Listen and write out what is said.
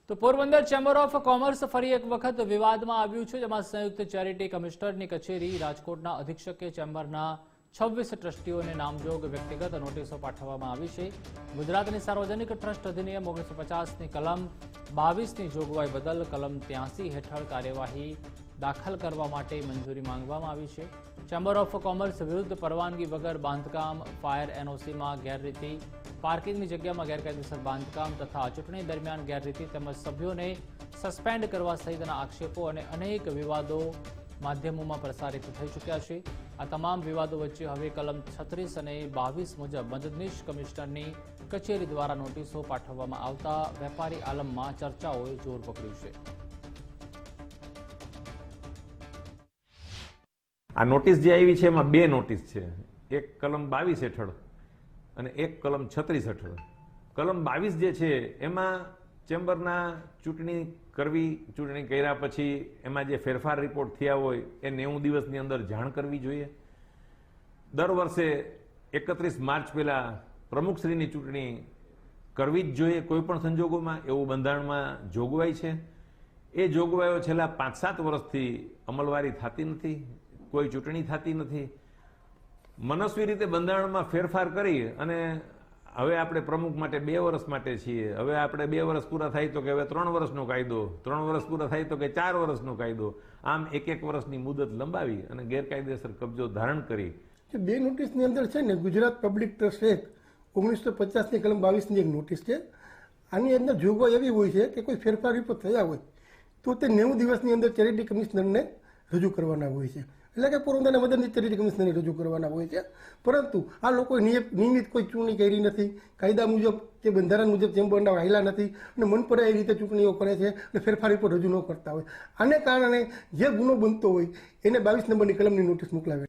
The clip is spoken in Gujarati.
તો પોરબંદર ચેમ્બર ઓફ કોમર્સ ફરી એક વખત વિવાદમાં આવ્યું છે, જેમાં સંયુક્ત ચેરિટી કમિશનરની કચેરી રાજકોટના અધિક્ષકે ચેમ્બરના 26 ટ્રસ્ટીઓને નામજોગ વ્યક્તિગત નોટિસો પાઠવવામાં આવી છે। ગુજરાતની સાર્વજનિક ટ્રસ્ટ અધિનિયમ 1950ની કલમ 22ની જોગવાઈ બદલ કલમ 83 હેઠળ કાર્યવાહી દાખલ કરવા માટે મંજૂરી માંગવામાં આવી છે। ચેમ્બર ઓફ કોમર્સ વિરુદ્ધ પરવાનગી વગર બાંધકામ, ફાયર એનઓસીમાં ગેરરીતિ, પાર્કિંગની જગ્યામાં ગેરકાયદેસર બાંધકામ તથા ચૂંટણી દરમિયાન ગેરરીતિ તેમજ સભ્યોને સસ્પેન્ડ કરવા સહિતના આક્ષેપો અને અનેક વિવાદો માધ્યમોમાં પ્રસારિત થઈ ચૂક્યા છે। આ તમામ વિવાદો વચ્ચે હવે કલમ 36 અને 22 મુજબ મદદનીશ કમિશનરની કચેરી દ્વારા નોટિસો પાઠવવામાં આવતા વેપારી આલમમાં ચર્ચાઓએ જોર પકડ્યું છે। આ નોટિસ જે આવી છે એમાં બે નોટિસ છે, એક કલમ 22 હેઠળ અને એક કલમ 36 હેઠળ। કલમ 22 જે છે એમાં ચેમ્બરના ચૂંટણી કરવી, ચૂંટણી કર્યા પછી એમાં જે ફેરફાર રિપોર્ટ થયા હોય એ 90 દિવસની અંદર જાણ કરવી જોઈએ। દર વર્ષે 31 માર્ચ પહેલા પ્રમુખશ્રીની ચૂંટણી કરવી જ જોઈએ કોઈ પણ સંજોગોમાં, એવું બંધારણમાં જોગવાઈ છે। એ જોગવાઈઓ છેલ્લા 5-7 વર્ષથી અમલવારી થતી નથી, કોઈ ચૂંટણી થતી નથી। મનસ્વી રીતે બંધારણમાં ફેરફાર કરી અને હવે આપણે પ્રમુખ માટે 2 વર્ષ માટે છીએ, હવે આપણે 2 વર્ષ પૂરા થાય તો કે હવે 3 વર્ષનો કાયદો, 3 વર્ષ પૂરા થાય તો કે 4 વર્ષનો કાયદો, આમ 1-1 વર્ષની મુદત લંબાવી અને ગેરકાયદેસર કબજો ધારણ કરી। બે નોટિસની અંદર છે ને, ગુજરાત પબ્લિક ટ્રસ્ટ એક્ટ 1950ની કલમ 22ની એક નોટિસ છે। આની અંદર જોગવાઈ એવી હોય છે કે કોઈ ફેરફાર રિપોર્ટ થયા હોય તો તે 90 દિવસની અંદર ચેરિટી કમિશનરને રજૂ કરવાના હોય છે, એટલે કે પોરબંદરના મદદની ચેરિટી કમિશનરને રજૂ કરવાના હોય છે। પરંતુ આ લોકોએ નિયમિત કોઈ ચૂંટણી કરી નથી, કાયદા મુજબ કે બંધારણ મુજબ ચેમ્બરના વાહિલા નથી અને મનપરાય રીતે ચૂંટણીઓ કરે છે અને ફેરફાર રિપોર્ટ રજૂ ન કરતા હોય। આને કારણે જે ગુનો બનતો હોય એને 22 નંબરની કલમની નોટિસ મોકલાવે।